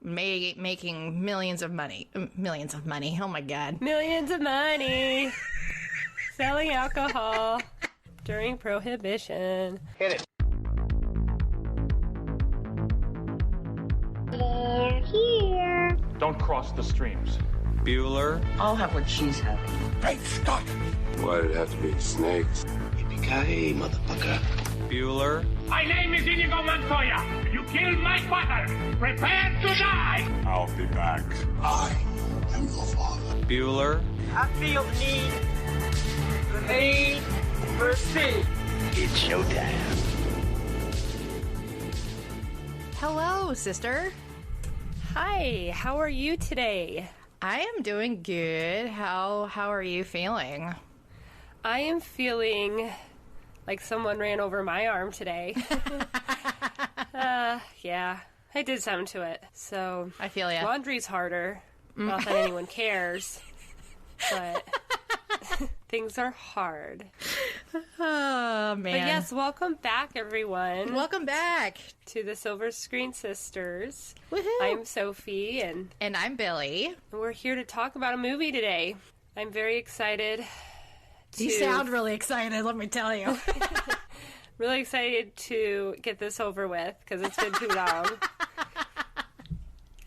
making millions of money. Oh my God. Millions of money. Selling alcohol during prohibition. Hit it. They're here. Don't cross the streams. Bueller. I'll have what she's having. Great Scott! Why'd it have to be snakes? Yippee-ki-yay, motherfucker. Bueller. My name is Inigo Montoya. You killed my father. Prepare to die. I'll be back. I am your father. Bueller. I feel the need for speed. It's showtime. Hello, sister. Hi, how are you today? I am doing good. How are you feeling? I am feeling like someone ran over my arm today. Yeah, I did something to it. So I feel ya. Laundry's harder. Not that anyone cares, but things are hard. Oh, man. But yes, welcome back, everyone. Welcome back to the Silver Screen Sisters. Woohoo. I'm Sophie, and I'm Billy. we're here to talk about a movie today. I'm very excited. You sound really excited, let me tell you. Really excited to get this over with, because it's been too long.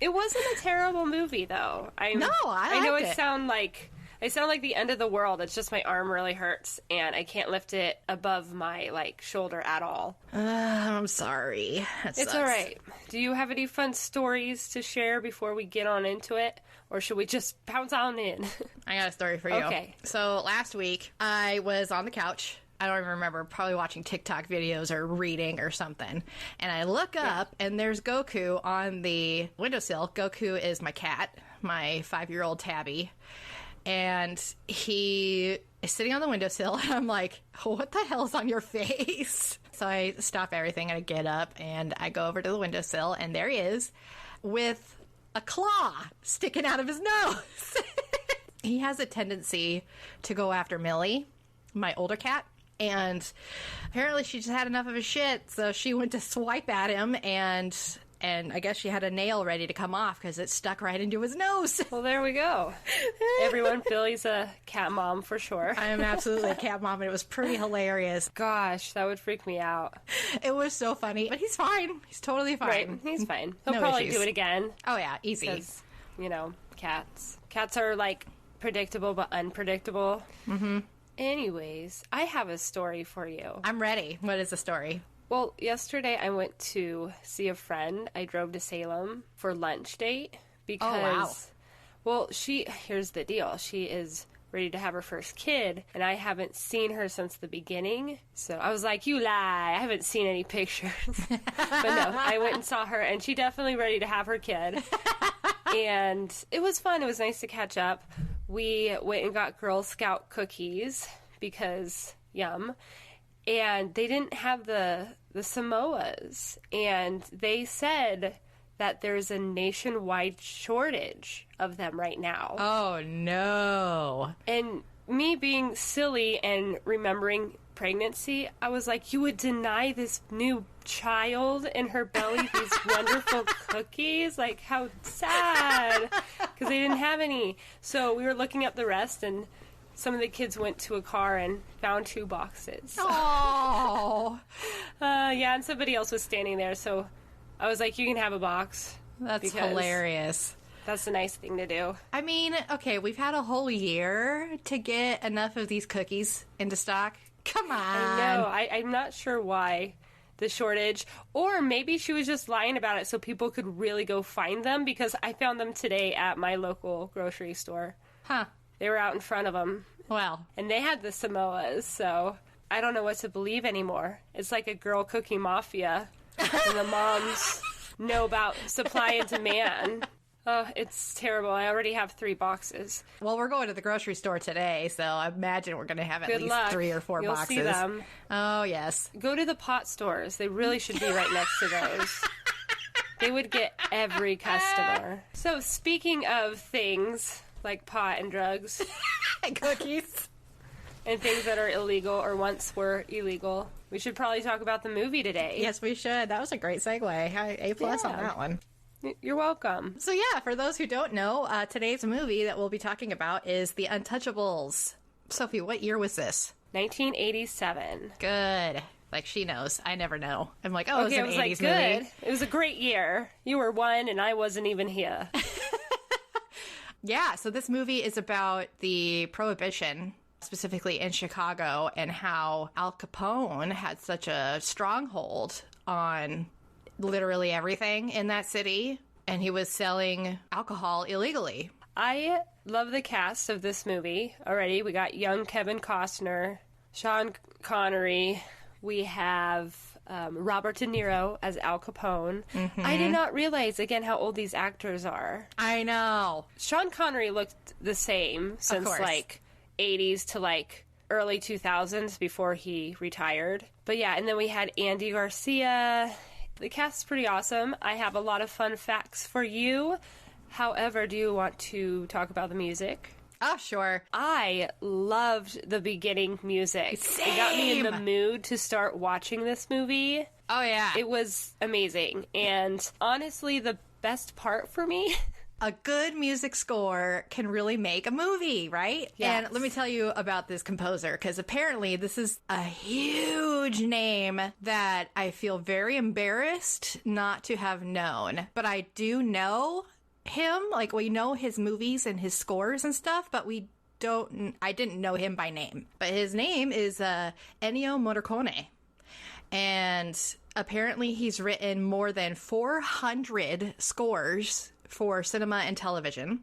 It wasn't a terrible movie, though. I know I sound like the end of the world. It's just my arm really hurts, and I can't lift it above my shoulder at all. I'm sorry. It's all right. Do you have any fun stories to share before we get on into it, or should we just pounce on in? I got a story for you. Okay. So last week, I was on the couch. I don't even remember, probably watching TikTok videos or reading or something. And I look up, and there's Goku on the windowsill. Goku is my cat, my 5-year-old Tabby. And he is sitting on the windowsill, and I'm like, what the hell is on your face? So I stop everything, and I get up, and I go over to the windowsill, and there he is with a claw sticking out of his nose. He has a tendency to go after Millie, my older cat. And apparently she just had enough of his shit, so she went to swipe at him, and I guess she had a nail ready to come off because it stuck right into his nose. Well, there we go. Everyone, Billy's a cat mom for sure. I am absolutely a cat mom, and it was pretty hilarious. Gosh, that would freak me out. It was so funny, but he's fine. He's totally fine. Right, he's fine. He'll No probably issues. do it again. Oh, yeah, easy. Because, cats. Cats are, predictable but unpredictable. Mm-hmm. Anyways, I have a story for you. I'm ready. What is the story? Well, yesterday I went to see a friend. I drove to Salem for lunch date because, well, here's the deal. She is ready to have her first kid, and I haven't seen her since the beginning. So I was like, you lie. I haven't seen any pictures. But no, I went and saw her, and she definitely ready to have her kid. And it was fun. It was nice to catch up. We went and got Girl Scout cookies because, yum. And they didn't have the Samoas. And they said that there's a nationwide shortage of them right now. Oh, no. And me being silly and remembering pregnancy, I was like, you would deny this new child in her belly these wonderful cookies? Like, how sad. Because they didn't have any. So we were looking up the rest, and some of the kids went to a car and found 2 boxes. Oh. Yeah, and somebody else was standing there, so I was like, you can have a box. That's hilarious. That's a nice thing to do. I mean, okay, we've had a whole year to get enough of these cookies into stock. Come on. I know. I'm not sure why the shortage, or maybe she was just lying about it so people could really go find them, because I found them today at my local grocery store. Huh. They were out in front of them. Well. And they had the Samoas, so I don't know what to believe anymore. It's like a girl cookie mafia, and the moms know about supply and demand. Oh, it's terrible. I already have 3 boxes. Well, we're going to the grocery store today, so I imagine we're going to have at Good least luck. 3 or 4 You'll boxes. See them. Oh, yes. Go to the pot stores. They really should be right next to those. They would get every customer. So, speaking of things like pot and drugs. And cookies. And things that are illegal or once were illegal, we should probably talk about the movie today. Yes, we should. That was a great segue. A+ on that one. You're welcome. So yeah, for those who don't know, today's movie that we'll be talking about is The Untouchables. Sophie, what year was this? 1987. Good. Like, she knows. I never know. I'm like, oh, Okay, it was an 80s movie. good. It was a great year. You were 1 and I wasn't even here. Yeah, so this movie is about the prohibition, specifically in Chicago, and how Al Capone had such a stronghold on literally everything in that city, and he was selling alcohol illegally. I love the cast of this movie already. We got young Kevin Costner, Sean Connery. We have Robert De Niro as Al Capone. Mm-hmm. I did not realize, again, how old these actors are. I know. Sean Connery looked the same since, like, 80s to, like, early 2000s before he retired. But, yeah, and then we had Andy Garcia. The cast's pretty awesome. I have a lot of fun facts for you. However, do you want to talk about the music? Oh, sure. I loved the beginning music. Same. It got me in the mood to start watching this movie. Oh, yeah. It was amazing. And honestly, the best part for me... A good music score can really make a movie, right? Yes. And let me tell you about this composer, because apparently this is a huge name that I feel very embarrassed not to have known. But I do know him. Like, we know his movies and his scores and stuff, but I didn't know him by name. But his name is Ennio Morricone. And apparently he's written more than 400 scores for cinema and television,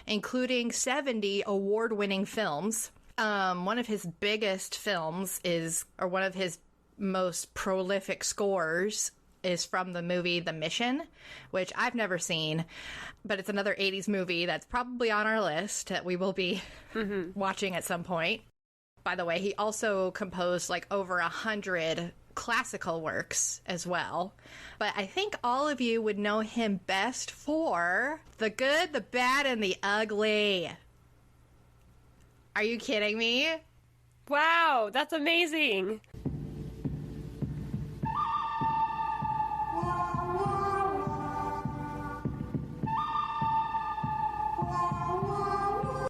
including 70 award-winning films. One of his biggest films one of his most prolific scores is from the movie The Mission, which I've never seen, but it's another 80s movie that's probably on our list that we will be watching at some point. By the way, he also composed like over 100 classical works as well. But I think all of you would know him best for The Good, the Bad, and the Ugly. Are you kidding me? Wow, that's amazing.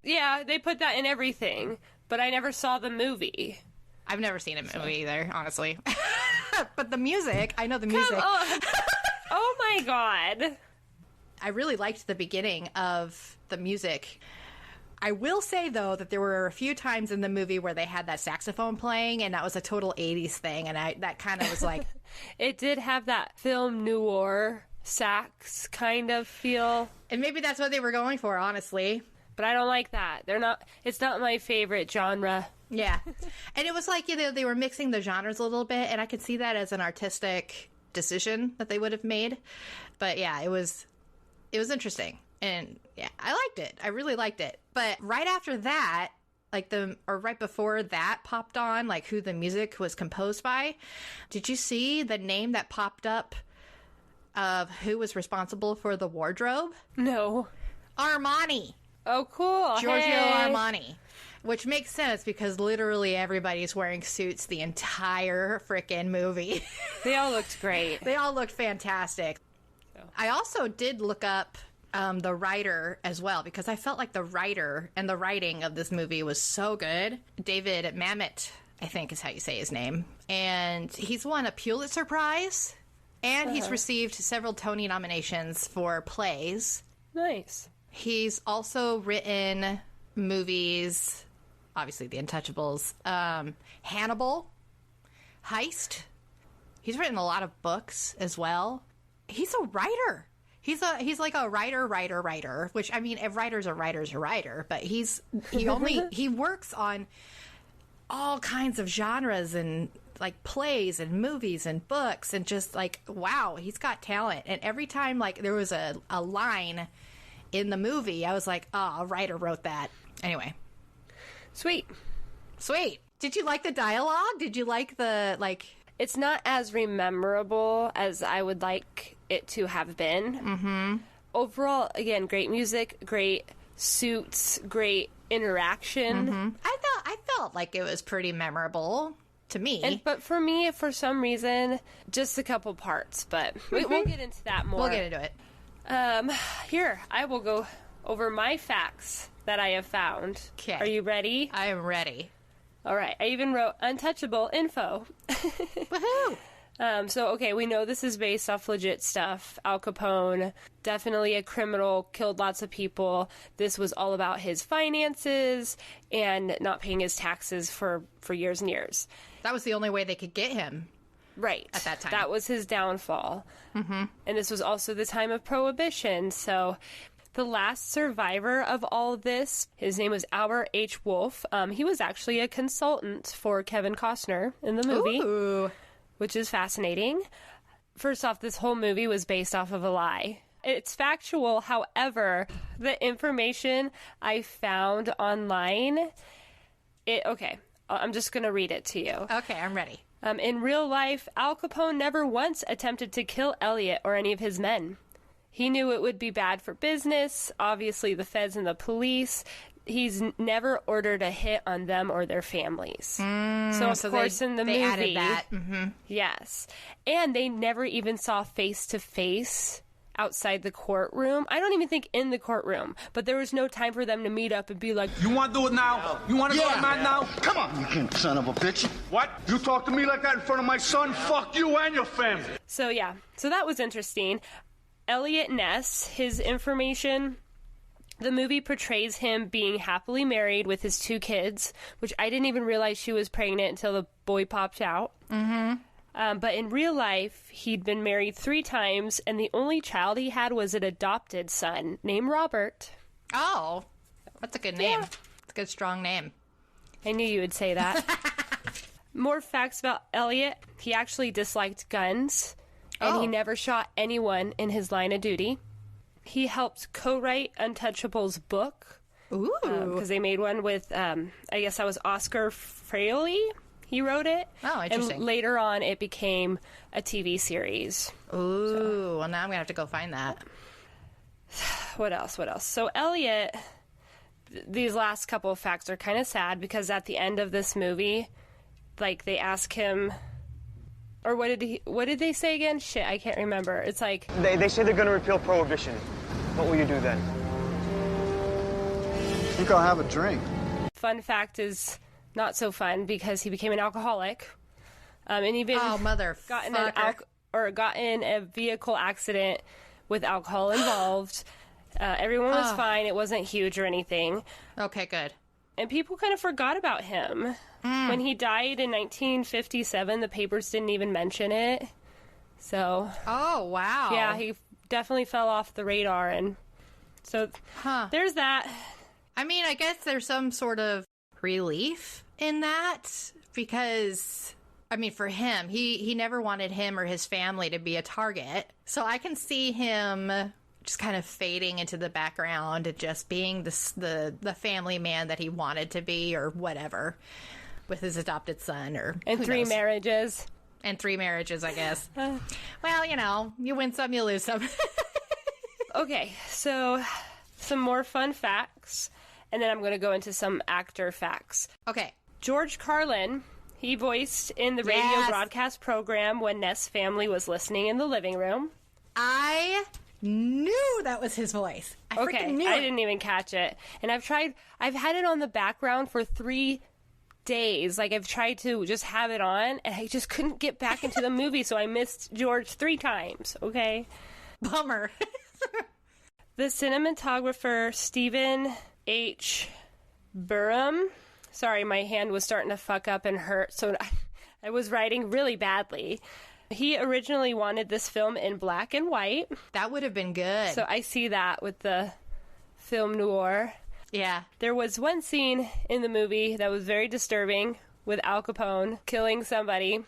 Yeah, they put that in everything, but I never saw the movie. I've never seen a movie either, honestly. But the music, I know the music. Come on. Oh my god. I really liked the beginning of the music. I will say, though, that there were a few times in the movie where they had that saxophone playing, and that was a total 80s thing, and that kind of was like... It did have that film noir sax kind of feel. And maybe that's what they were going for, honestly. But I don't like that. It's not my favorite genre. Yeah. And it was like, you know, they were mixing the genres a little bit, and I could see that as an artistic decision that they would have made. But yeah, it was interesting. And yeah, I liked it. I really liked it. But right after that, right before that popped on, like who the music was composed by, did you see the name that popped up of who was responsible for the wardrobe? No. Armani. Oh, cool. Giorgio hey. Armani. Which makes sense because literally everybody's wearing suits the entire frickin' movie. They all looked great. They all looked fantastic. So. I also did look up the writer as well, because I felt like the writer and the writing of this movie was so good. David Mamet, I think is how you say his name. And he's won a Pulitzer Prize, and he's received several Tony nominations for plays. Nice. He's also written movies, obviously The Untouchables, Hannibal, Heist. He's written a lot of books as well. He's a writer. He's like a writer, which, I mean, if writer's a writer, but he works on all kinds of genres and like plays and movies and books, and just like, wow, he's got talent. And every time like there was a line in the movie, I was like, oh, a writer wrote that. Anyway. Sweet. Did you like the dialogue? Did you like It's not as memorable as I would like it to have been. Mm-hmm. Overall, again, great music, great suits, great interaction. Mm-hmm. I felt like it was pretty memorable to me. But for me, for some reason, just a couple parts. But we'll get into that more. We'll get into it. Here, I will go over my facts that I have found. Okay. Are you ready? I am ready. All right. I even wrote untouchable info. Woohoo! Okay, we know this is based off legit stuff. Al Capone, definitely a criminal, killed lots of people. This was all about his finances and not paying his taxes for years and years. That was the only way they could get him. Right. At that time. That was his downfall. Mm-hmm. And this was also the time of prohibition. So the last survivor of all of this, his name was Albert H. Wolfe. He was actually a consultant for Kevin Costner in the movie. Ooh. Which is fascinating. First off, this whole movie was based off of a lie. It's factual, however, the information I found online, I'm just going to read it to you. Okay, I'm ready. In real life, Al Capone never once attempted to kill Elliot or any of his men. He knew it would be bad for business, obviously the feds and the police. He's never ordered a hit on them or their families. Of course, in the movie, added that. Mm-hmm. Yes, and they never even saw face to face outside the courtroom. I don't even think in the courtroom, but there was no time for them to meet up and be like, You want to do it now? You want to go to Matt now? Come on, you son of a bitch. What? You talk to me like that in front of my son? Fuck you and your family. So that was interesting. Elliot Ness, his information. The movie portrays him being happily married with his 2 kids, which I didn't even realize she was pregnant until the boy popped out. Mm-hmm. But in real life, he'd been married 3 times, and the only child he had was an adopted son named Robert. Oh, that's a good name. It's a good, strong name. I knew you would say that. More facts about Elliot. He actually disliked guns, and he never shot anyone in his line of duty. He helped co-write Untouchables' book. Ooh. Because they made one with, I guess that was Oscar Fraley. He wrote it. Oh, interesting. And later on, it became a TV series. Ooh, well, now I'm going to have to go find that. What else? So Elliot, these last couple of facts are kind of sad because at the end of this movie, like, they ask him... Or what did they say again? Shit, I can't remember. It's like... They say they're going to repeal prohibition. What will you do then? I think I'll have a drink. Fun fact is not so fun because he became an alcoholic. And even got in a vehicle accident with alcohol involved. Everyone was fine. It wasn't huge or anything. Okay, good. And people kind of forgot about him. When he died in 1957, the papers didn't even mention it. So... Oh, wow. Yeah, he definitely fell off the radar. And so there's that. I mean, I guess there's some sort of relief in that because, I mean, for him, he never wanted him or his family to be a target. So I can see him just kind of fading into the background and just being the family man that he wanted to be or whatever with his adopted son or and 3 marriages. And 3 marriages, I guess. Well, you know, you win some, you lose some. Okay, so some more fun facts, and then I'm going to go into some actor facts. Okay. George Carlin, he voiced in the radio broadcast program when Ness' family was listening in the living room. I knew that was his voice. I freaking knew it. I didn't even catch it. And I've had it on the background for 3 days. Like, I've tried to just have it on, and I just couldn't get back into the movie, so I missed George 3 times, okay? Bummer. The cinematographer, Stephen H. Burham, sorry, my hand was starting to fuck up and hurt, so I was writing really badly. He originally wanted this film in black and white. That would have been good. So I see that with the film noir. Yeah. There was one scene in the movie that was very disturbing with Al Capone killing somebody.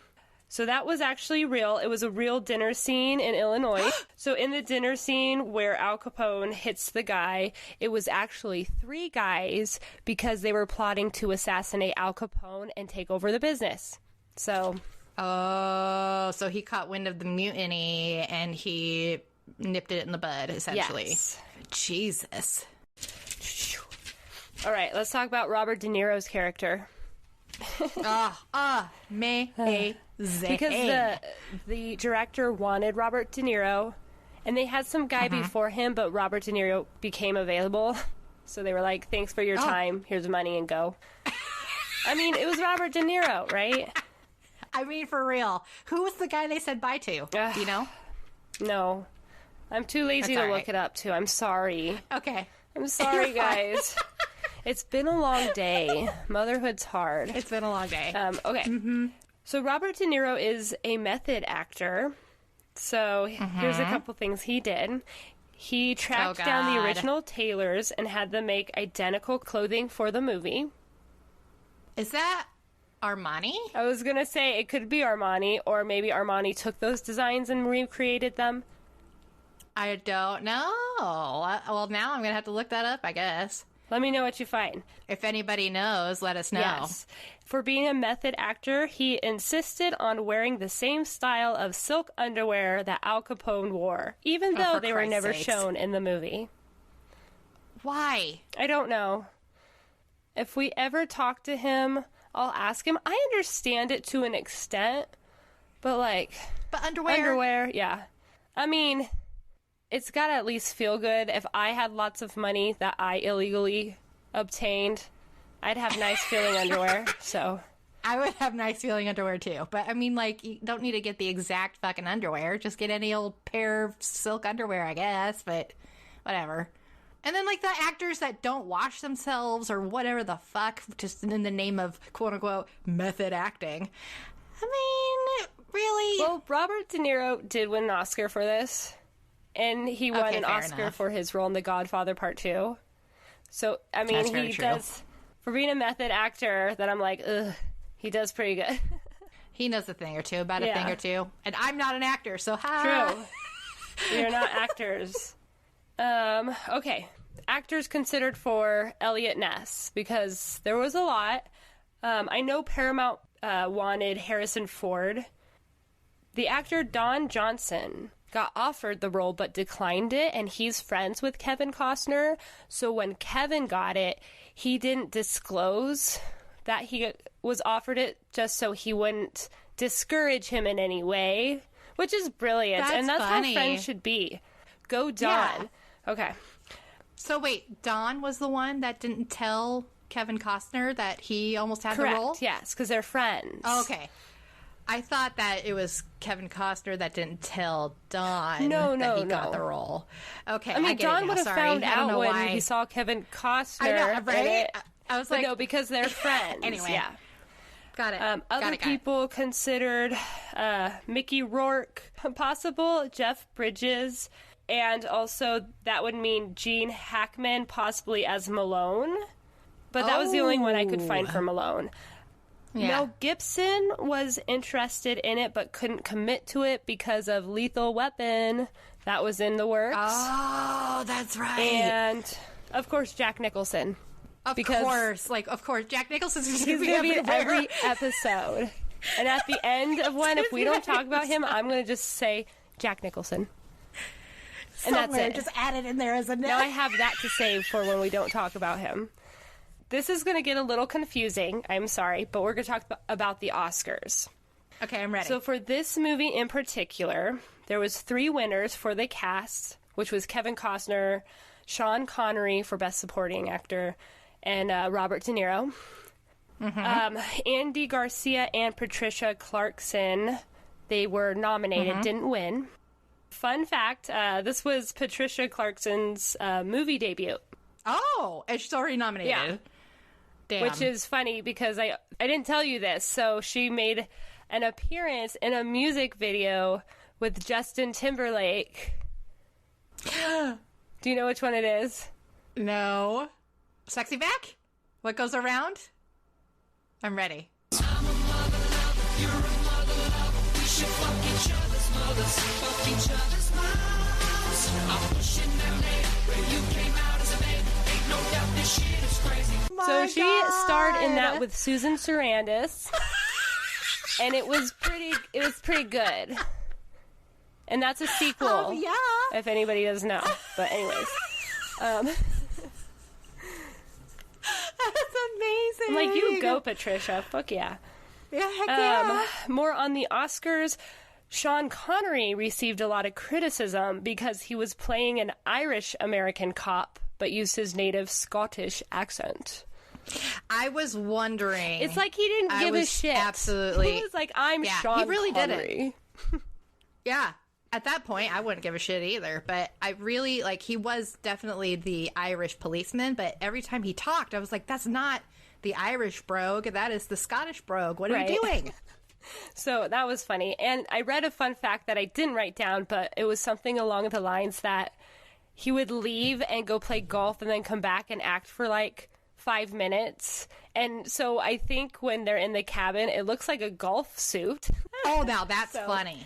So that was actually real. It was a real dinner scene in Illinois. So in the dinner scene where Al Capone hits the guy, it was actually 3 guys because they were plotting to assassinate Al Capone and take over the business. So... Oh, so he caught wind of the mutiny and he nipped it in the bud, essentially. Yes. Jesus. All right, let's talk about Robert De Niro's character. Amazing. Because the director wanted Robert De Niro, And they had some guy before him, but Robert De Niro became available. So they were like, thanks for your time. Here's money and go. I mean, it was Robert De Niro, right? I mean, for real. Who was the guy they said bye to? Do you know? No. I'm too lazy to look it up, too. I'm sorry. Okay. I'm sorry, guys. It's been a long day. Motherhood's hard. It's been a long day. Okay. So Robert De Niro is a method actor. So here's a couple things he did. He tracked down the original tailors and had them make identical clothing for the movie. Is that Armani? I was going to say it could be Armani, or maybe Armani took those designs and recreated them. I don't know. Well, now I'm going to have to look that up, I guess. Let me know what you find. If anybody knows, let us know. Yes. For being a method actor, he insisted on wearing the same style of silk underwear that Al Capone wore, even though they were never shown in the movie. Why? I don't know. If we ever talk to him, I'll ask him. I understand it to an extent, but But underwear? Underwear, yeah. I mean, it's gotta at least feel good. If I had lots of money that I illegally obtained, I'd have nice feeling underwear, so. I would have nice feeling underwear too. But I mean, you don't need to get the exact fucking underwear. Just get any old pair of silk underwear, I guess. But whatever. And then, the actors that don't wash themselves or whatever the fuck, just in the name of quote unquote method acting. I mean, really? Well, Robert De Niro did win an Oscar for this. And he won an Oscar for his role in The Godfather Part 2. So, I mean, he does, for being a method actor, that I'm like, ugh, he does pretty good. He knows a thing or two about a thing or two. And I'm not an actor, so True. We are not actors. Okay. Actors considered for Elliot Ness, because there was a lot. I know Paramount wanted Harrison Ford. The actor Don Johnson got offered the role but declined it, and he's friends with Kevin Costner. So when Kevin got it, he didn't disclose that he was offered it, just so he wouldn't discourage him in any way, which is brilliant. And that's funny. How friends should be. Go Don. Yeah. Okay. So wait, Don was the one that didn't tell Kevin Costner that he almost had the role? Correct, yes, because they're friends. Oh, okay. I thought that it was Kevin Costner that didn't tell Don that he got the role. Okay, I mean, Don would have found out when he saw Kevin Costner. I know, right? I was like... no, because they're friends. Anyway. Yeah. Got it. Other people considered Mickey Rourke possible, Jeff Bridges, and also that would mean Gene Hackman possibly as Malone. But that was the only one I could find for Malone. Yeah. Mel Gibson was interested in it but couldn't commit to it because of Lethal Weapon. That was in the works. Oh, that's right. And, of course, Jack Nicholson. Of course. Jack Nicholson's going to be in every episode. And at the end of one, if we don't talk about him, I'm going to just say Jack Nicholson. And that's it. Just add it in there as a note. Now I have that to save for when we don't talk about him. This is going to get a little confusing, I'm sorry, but we're going to talk about the Oscars. Okay, I'm ready. So for this movie in particular, there was 3 winners for the cast, which was Kevin Costner, Sean Connery for Best Supporting Actor, and Robert De Niro. Andy Garcia and Patricia Clarkson, they were nominated, didn't win. Fun fact, this was Patricia Clarkson's movie debut. Oh, and she's already nominated. Yeah. Damn. Which is funny because I didn't tell you this. So she made an appearance in a music video with Justin Timberlake. Do you know which one it is? No. Sexy Back? What goes around? I'm ready. I'm a mother lover, you're a mother lover. We should fuck each other's mothers, fuck each other's moms. I'm pushing that lane where you came out as a man. Ain't no doubt this shit is crazy. So she starred in that with Susan Sarandon, and it was pretty good. And that's a sequel. Oh, yeah. If anybody doesn't know. But anyways. That's amazing. I'm like, you go, Patricia. Fuck yeah. Yeah, heck yeah. More on the Oscars. Sean Connery received a lot of criticism because he was playing an Irish-American cop, but used his native Scottish accent. I was wondering. It's like he didn't give a shit. Absolutely. He was like, I'm Sean he really Connery. did it. Yeah. At that point, I wouldn't give a shit either. But I really, like, he was definitely the Irish policeman. But every time he talked, I was like, that's not the Irish brogue. That is the Scottish brogue. What are you doing? So that was funny. And I read a fun fact that I didn't write down, but it was something along the lines that he would leave and go play golf and then come back and act for like 5 minutes. And so I think when they're in the cabin, it looks like a golf suit. Oh, now that's funny.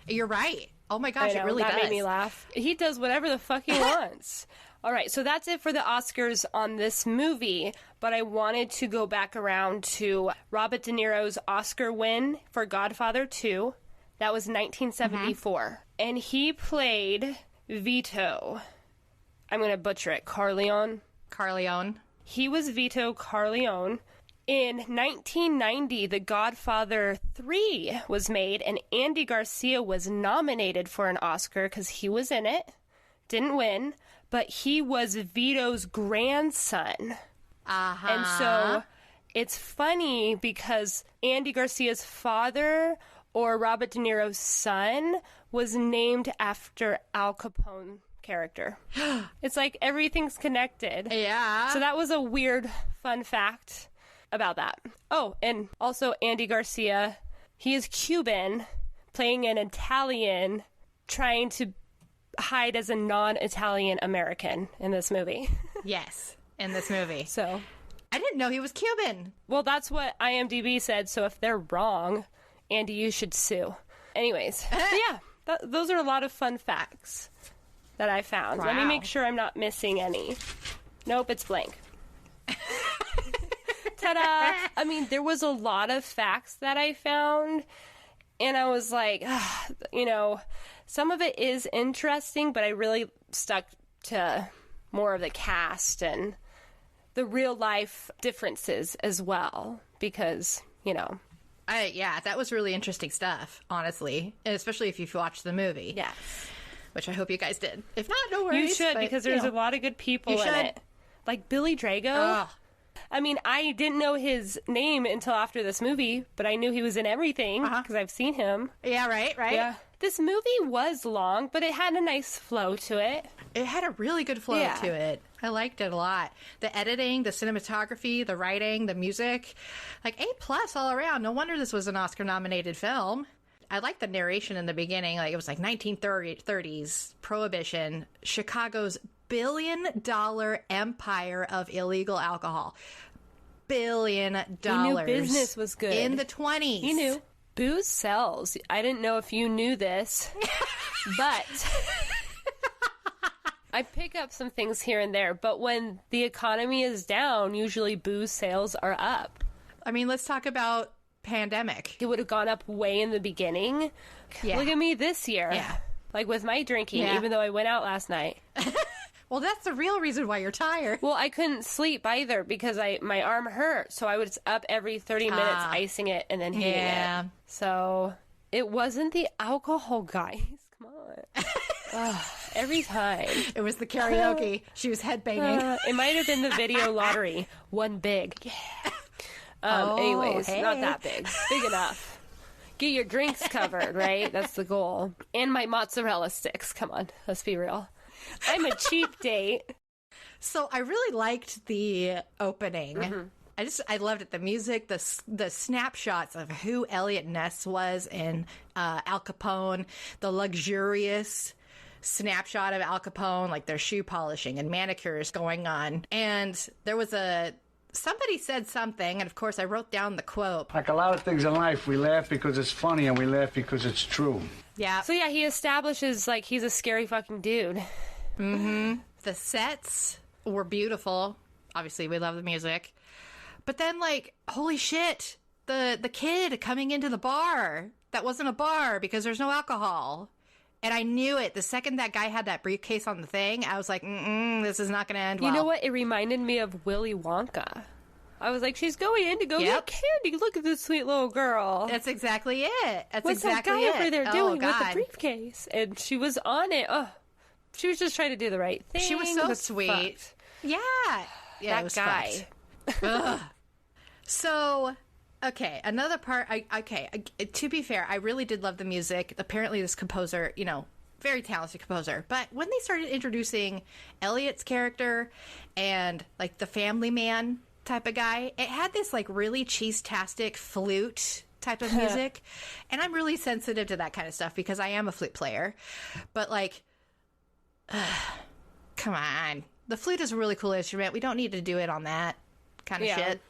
You're right. Oh my gosh, it really does. That made me laugh. He does whatever the fuck he wants. All right, so that's it for the Oscars on this movie, but I wanted to go back around to Robert De Niro's Oscar win for Godfather 2. That was 1974. And he played Vito. I'm going to butcher it. Corleone. He was Vito Corleone. In 1990, The Godfather 3 was made, and Andy Garcia was nominated for an Oscar because he was in it. Didn't win, but he was Vito's grandson. And so it's funny because Andy Garcia's father, or Robert De Niro's son, was named after Al Capone character. It's like everything's connected. Yeah. So that was a weird, fun fact about that. Oh, and also Andy Garcia, he is Cuban, playing an Italian, trying to hide as a non-Italian American in this movie. Yes, in this movie. So I didn't know he was Cuban. Well, that's what IMDb said, so if they're wrong, Andy, you should sue. Anyways, yeah, those are a lot of fun facts that I found. Wow. Let me make sure I'm not missing any. Nope, it's blank. Ta-da! I mean, there was a lot of facts that I found, and I was like, you know, some of it is interesting, but I really stuck to more of the cast and the real life differences as well, because, you know. Yeah, that was really interesting stuff, honestly, and especially if you've watched the movie. Yes. Which I hope you guys did. If not, no worries. You should, but, because there's a lot of good people in it. Like Billy Drago. Oh. I mean, I didn't know his name until after this movie, but I knew he was in everything because I've seen him. Yeah, right? Yeah. This movie was long, but it had a nice flow to it. It had a really good flow to it. I liked it a lot. The editing, the cinematography, the writing, the music. Like, A+ all around. No wonder this was an Oscar-nominated film. I like the narration in the beginning. Like, it was like 1930s, Prohibition, Chicago's billion-dollar empire of illegal alcohol. $1 billion. He knew business was good. In the 20s. He knew. Booze sells. I didn't know if you knew this, but I pick up some things here and there. But when the economy is down, usually booze sales are up. I mean, let's talk about pandemic. It would have gone up way in the beginning. Yeah. Look at me this year. Yeah. Like with my drinking, even though I went out last night. Well, that's the real reason why you're tired. Well, I couldn't sleep either because my arm hurt. So I was up every 30 minutes icing it and then heating it. So it wasn't the alcohol, guys. Come on. Every time. It was the karaoke. She was headbanging. It might have been the video lottery. One big. Yeah. Anyways, not that big. Big enough. Get your drinks covered, right? That's the goal. And my mozzarella sticks. Come on. Let's be real. I'm a cheap date. So I really liked the opening. Mm-hmm. I loved it. The music, the snapshots of who Elliot Ness was in Al Capone, the luxurious snapshot of Al Capone, like their shoe polishing and manicures going on. And there was somebody said something, and of course I wrote down the quote. Like a lot of things in life, we laugh because it's funny and we laugh because it's true. Yeah. So yeah, he establishes like he's a scary fucking dude. Mm-hmm. The sets were beautiful. Obviously, we love the music. But then, like, holy shit, the kid coming into the bar. That wasn't a bar because there's no alcohol. And I knew it. The second that guy had that briefcase on the thing, I was like, this is not going to end well. You know what? It reminded me of Willy Wonka. I was like, she's going in to go get candy. Look at this sweet little girl. That's exactly it. What's that guy over there doing with the briefcase? And she was on it. Oh, she was just trying to do the right thing. She was so sweet. Fucked. Yeah. Yeah, that it was guy. So, okay, another part. To be fair, I really did love the music. Apparently, this composer, very talented composer. But when they started introducing Elliot's character and like the family man type of guy, it had this like really cheese-tastic flute type of music. And I'm really sensitive to that kind of stuff because I am a flute player. But like, come on. The flute is a really cool instrument. We don't need to do it on that kind of shit.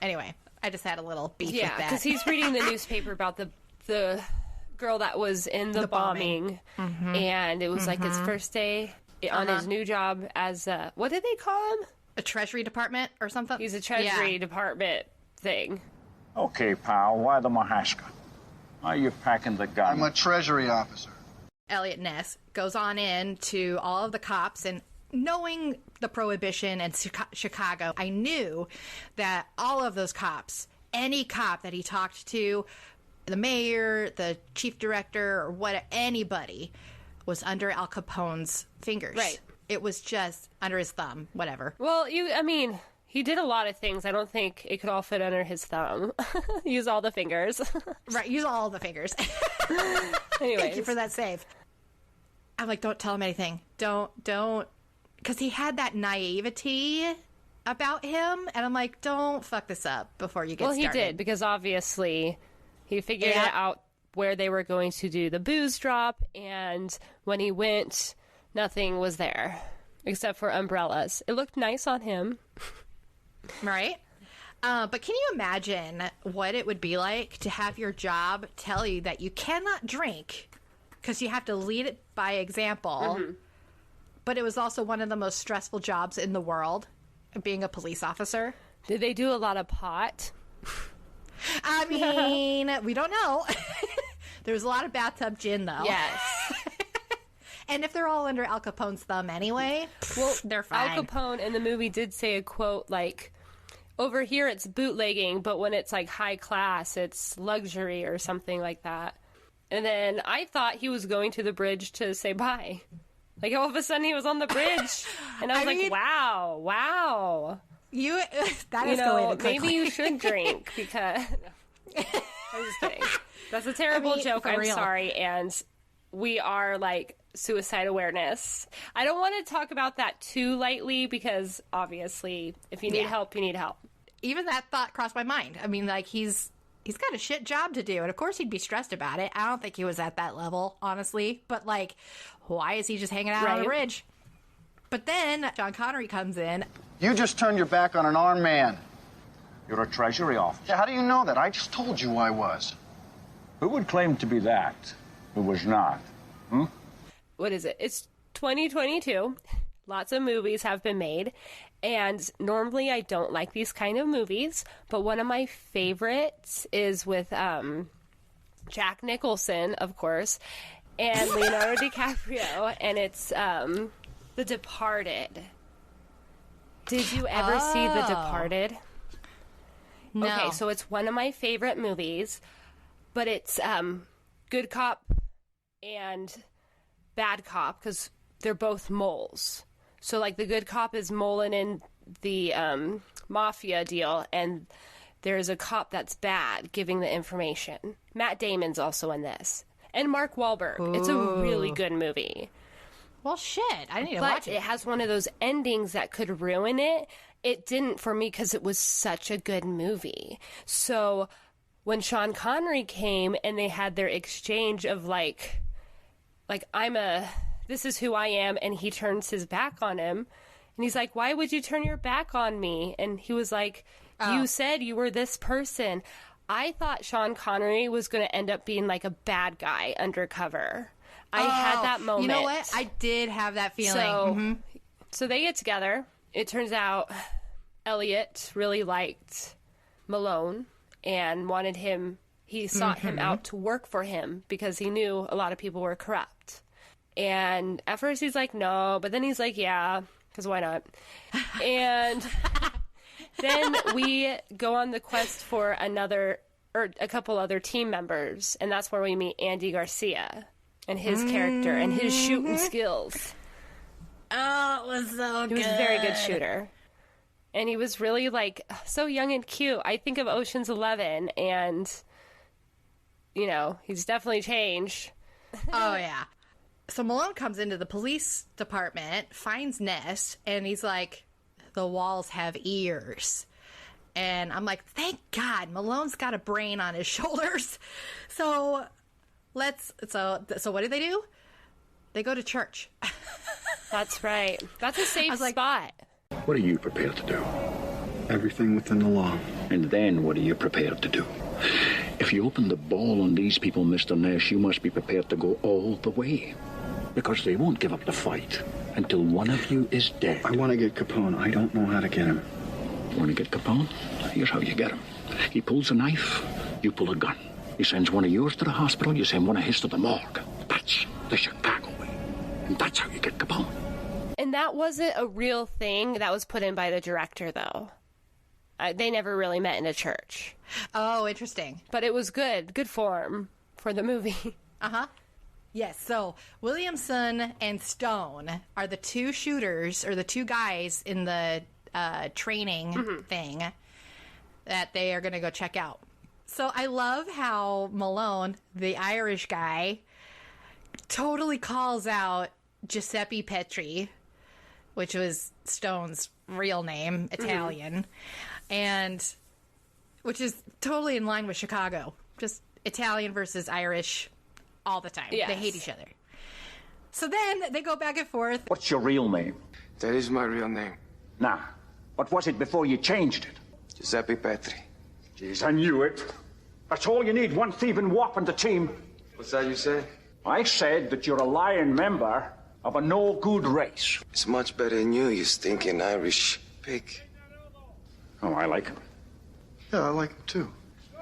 Anyway, I just had a little beef with that. Yeah, because he's reading the newspaper about the girl that was in the bombing. And it was like his first day on his new job as, what did they call him? A Treasury Department or something? He's a Treasury Department thing. Okay, pal, why the Mahaska? Why are you packing the gun? I'm a Treasury officer. Elliot Ness goes on in to all of the cops, and knowing the prohibition and Chicago, I knew that all of those cops, any cop that he talked to, the mayor, the chief director, or anybody, was under Al Capone's fingers. Right. It was just under his thumb, whatever. Well, he did a lot of things. I don't think it could all fit under his thumb. Use all the fingers. Right, use all the fingers. Anyways. Thank you for that save. I'm like, don't tell him anything. Don't. Because he had that naivety about him. And I'm like, don't fuck this up before you get started. Well, he did, because obviously he figured out where they were going to do the booze drop. And when he went, nothing was there except for umbrellas. It looked nice on him. Right? But can you imagine what it would be like to have your job tell you that you cannot drink because you have to lead it by example? But it was also one of the most stressful jobs in the world, being a police officer. Did they do a lot of pot? I mean, we don't know. There was a lot of bathtub gin, though. Yes. And if they're all under Al Capone's thumb anyway, well, they're fine. Al Capone in the movie did say a quote like, over here it's bootlegging, but when it's like high class, it's luxury or something like that. And then I thought he was going to the bridge to say bye. Like all of a sudden he was on the bridge. And I was like, wow. That escalated quickly. Maybe you should drink because... I'm just kidding. That's a terrible joke. I'm sorry. And we are like suicide awareness. I don't want to talk about that too lightly because obviously if you need help, you need help. Even that thought crossed my mind. I mean, like he's got a shit job to do, and of course he'd be stressed about it. I don't think he was at that level, honestly. But like, why is he just hanging out on the bridge? But then Sean Connery comes in. You just turned your back on an armed man. You're a Treasury officer. Yeah, how do you know that? I just told you I was. Who would claim to be that? Who was not? What is it? It's 2022. Lots of movies have been made. And normally I don't like these kind of movies, but one of my favorites is with Jack Nicholson, of course, and Leonardo DiCaprio, and it's The Departed. Did you ever see The Departed? No. Okay, so it's one of my favorite movies, but it's good cop and bad cop because they're both moles. So, like, the good cop is moling in the mafia deal, and there's a cop that's bad giving the information. Matt Damon's also in this. And Mark Wahlberg. Ooh. It's a really good movie. Well, shit. I need to watch watch it. It has one of those endings that could ruin it. It didn't for me because it was such a good movie. So, when Sean Connery came and they had their exchange of, like this is who I am, and he turns his back on him. And he's like, why would you turn your back on me? And he was like, you said you were this person. I thought Sean Connery was going to end up being like a bad guy undercover. I had that moment. You know what? I did have that feeling. So they get together. It turns out Elliot really liked Malone and wanted him, he sought him out to work for him because he knew a lot of people were corrupt. And at first he's like, no, but then he's like, yeah, because why not? And Then we go on the quest for a couple other team members, and that's where we meet Andy Garcia and his character and his shooting skills. Oh, it was so good. He was a very good shooter. And he was really, like, so young and cute. I think of Ocean's 11, and, you know, he's definitely changed. Oh, yeah. So Malone comes into the police department, finds Ness, and he's like, the walls have ears. And I'm like, thank God, Malone's got a brain on his shoulders. So so what do? They go to church. That's right. That's a safe spot. What are you prepared to do? Everything within the law. And then what are you prepared to do? If you open the ball on these people, Mr. Nash, you must be prepared to go all the way. Because they won't give up the fight until one of you is dead. I want to get Capone. I don't know how to get him. Want to get Capone? Here's how you get him. He pulls a knife, you pull a gun. He sends one of yours to the hospital, you send one of his to the morgue. That's the Chicago way. And that's how you get Capone. And that wasn't a real thing that was put in by the director, though. They never really met in a church. Oh, interesting. But it was good form for the movie. Uh-huh. Yes, so Williamson and Stone are the two shooters, or the two guys in the training thing that they are going to go check out. So I love how Malone, the Irish guy, totally calls out Giuseppe Petri, which was Stone's real name, Italian, and which is totally in line with Chicago. Just Italian versus Irish all the time. Yes. They hate each other. So then they go back and forth. What's your real name? That is my real name. Nah. What was it before you changed it? Giuseppe Petri. Jeez, I knew it. That's all you need, one thieving wop on the team. What's that you say? I said that you're a lying member of a no-good race. It's much better than you stinking Irish pig. Oh, I like him. Yeah, I like him too.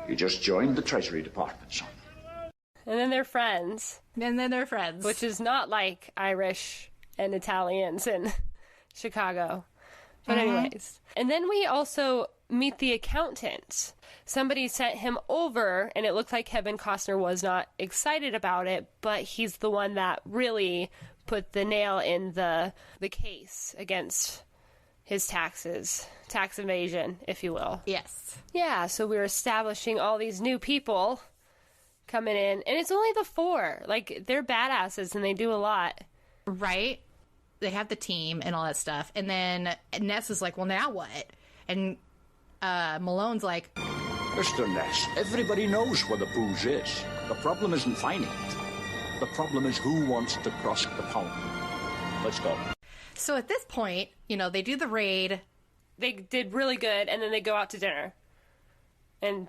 You just joined the Treasury Department, son. And then they're friends. Which is not like Irish and Italians in Chicago. But anyways. And then we also meet the accountant. Somebody sent him over, and it looked like Kevin Costner was not excited about it, but he's the one that really put the nail in the case against his taxes. Tax evasion, if you will. Yes. Yeah, so we're establishing all these new people coming in, and it's only the 4. Like, they're badasses, and they do a lot. Right? They have the team and all that stuff. And then Ness is like, well, now what? And Malone's like, Mr. Ness, everybody knows where the booze is. The problem isn't finding it. The problem is who wants to cross Capone. Let's go. So at this point, they do the raid. They did really good, and then they go out to dinner. And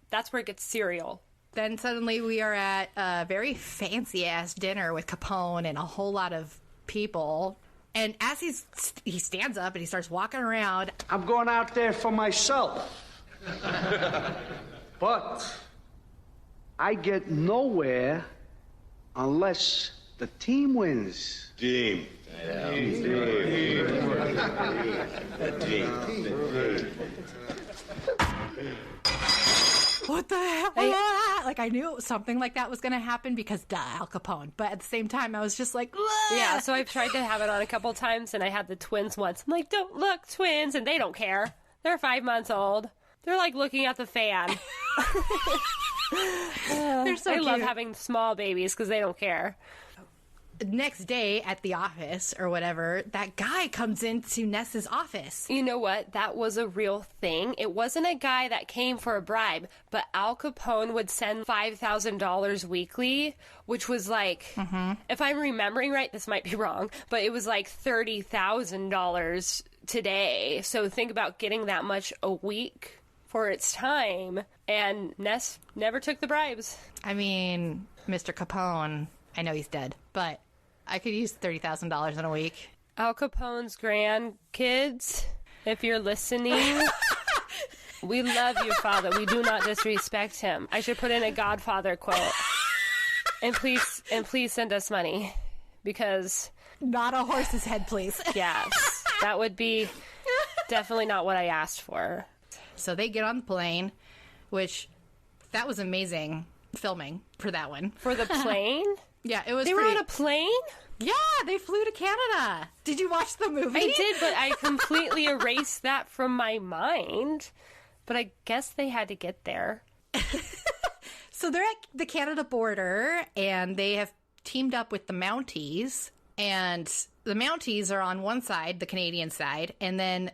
that's where it gets serial. Then suddenly we are at a very fancy-ass dinner with Capone and a whole lot of people. And as he stands up and he starts walking around. I'm going out there for myself. But I get nowhere unless the team wins. Team. Yeah. What the hell? Like, I knew something like that was going to happen because, duh, Al Capone. But at the same time, I was just like, Wah! Yeah, so I've tried to have it on a couple times, and I had the twins once. I'm like, don't look, twins, and they don't care. They're 5 months old. They're like looking at the fan. They're so cute. I love having small babies because they don't care. Next day at the office or whatever, that guy comes into Ness's office. You know what? That was a real thing. It wasn't a guy that came for a bribe, but Al Capone would send $5,000 weekly, which was like, if I'm remembering right, this might be wrong, but it was like $30,000 today. So think about getting that much a week for its time, and Ness never took the bribes. I mean, Mr. Capone, I know he's dead, but I could use $30,000 in a week. Al Capone's grandkids, if you're listening, we love you, Father. We do not disrespect him. I should put in a Godfather quote. And please send us money, because not a horse's head, please. Yes, that would be Definitely not what I asked for. So they get on the plane, which that was amazing filming for that one. For the plane? Yeah, it was. They were on a plane? Yeah, they flew to Canada. Did you watch the movie? I did, but I completely erased that from my mind. But I guess they had to get there. So they're at the Canada border, and they have teamed up with the Mounties. And the Mounties are on one side, the Canadian side, and then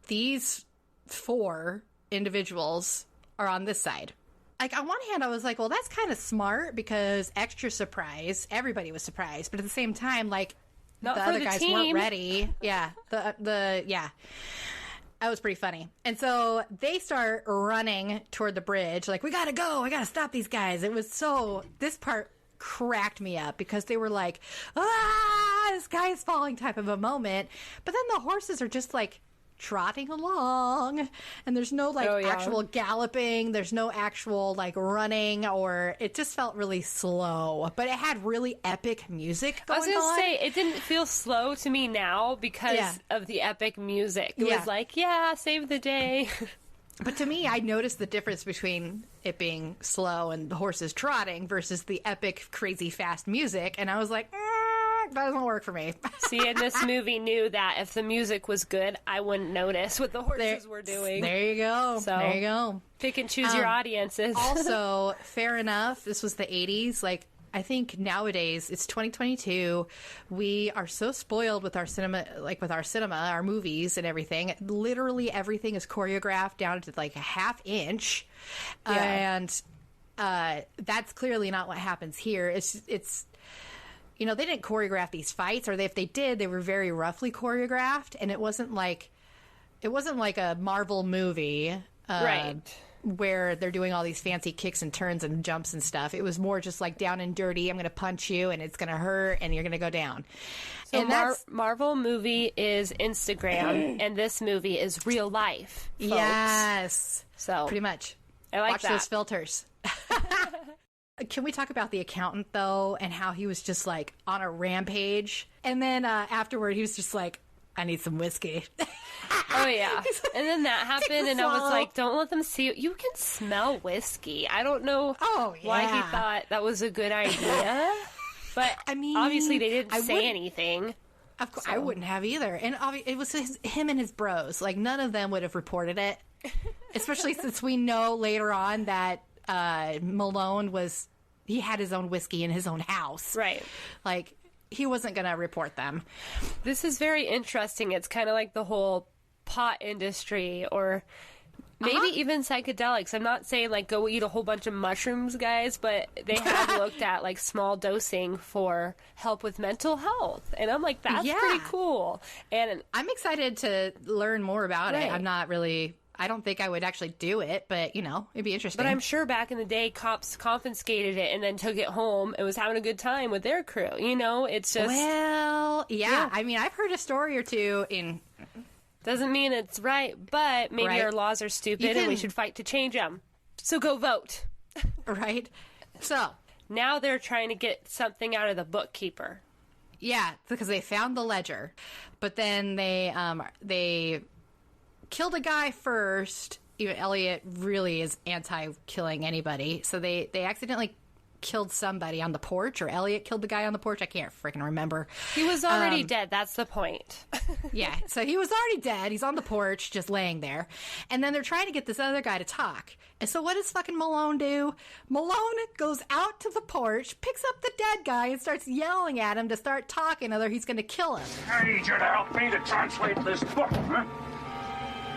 these 4 individuals are on this side. Like, on one hand, I was like, well, that's kind of smart because extra surprise. Everybody was surprised. But at the same time, like, not the for other the guys team. weren't ready. Yeah. Yeah. That was pretty funny. And so they start running toward the bridge. Like, we got to go. I got to stop these guys. It was so... This part cracked me up because they were like, the sky is falling type of a moment. But then the horses are just, like, trotting along, and there's no actual galloping, there's no actual like running, or it just felt really slow, but it had really epic music going on. I was gonna say, it didn't feel slow to me now because of the epic music. It was like, save the day. But to me, I noticed the difference between it being slow and the horses trotting versus the epic, crazy, fast music, and I was like, that doesn't work for me. See, and this movie knew that if the music was good, I wouldn't notice what the horses were doing. There you go. So, there you go. Pick and choose your audiences. Also, fair enough, this was the 80s. Like, I think nowadays, it's 2022. We are so spoiled with our cinema, our movies and everything. Literally everything is choreographed down to like a half inch. And that's clearly not what happens here. It's you know, they didn't choreograph these fights, or if they did, they were very roughly choreographed, and it wasn't like a Marvel movie, right, where they're doing all these fancy kicks and turns and jumps and stuff. It was more just like down and dirty. I'm going to punch you, and it's going to hurt, and you're going to go down. So and Marvel movie is Instagram, and this movie is real life, folks. Yes, so pretty much. I like Watch that. those filters. Can we talk about the accountant, though, and how he was just, like, on a rampage? And then afterward, he was just like, I need some whiskey. Oh, yeah. And then that happened, and I was like, don't let them see you. You can smell whiskey. I don't know why he thought that was a good idea. But, I mean, obviously, they didn't say anything. Of course, I wouldn't have either. And it was him and his bros. Like, none of them would have reported it. Especially since we know later on that Malone he had his own whiskey in his own house. Right. Like, he wasn't going to report them. This is very interesting. It's kind of like the whole pot industry, or maybe even psychedelics. I'm not saying, like, go eat a whole bunch of mushrooms, guys, but they have looked at, like, small dosing for help with mental health. And I'm like, that's pretty cool. And I'm excited to learn more about it. I'm not really... I don't think I would actually do it, but, you know, it'd be interesting. But I'm sure back in the day, cops confiscated it and then took it home and was having a good time with their crew. You know, it's just... Well, yeah. I mean, I've heard a story or two in... Doesn't mean it's right, but maybe our laws are stupid and we should fight to change them. So go vote. Right? So... Now they're trying to get something out of the bookkeeper. Yeah, because they found the ledger. But then they killed a guy first. Even Elliot really is anti-killing anybody. So they accidentally killed somebody on the porch, or Elliot killed the guy on the porch. I can't freaking remember. He was already dead. That's the point. Yeah, so he was already dead. He's on the porch just laying there. And then they're trying to get this other guy to talk. And so what does fucking Malone do? Malone goes out to the porch, picks up the dead guy, and starts yelling at him to start talking, or he's going to kill him. I need you to help me to translate this book, huh?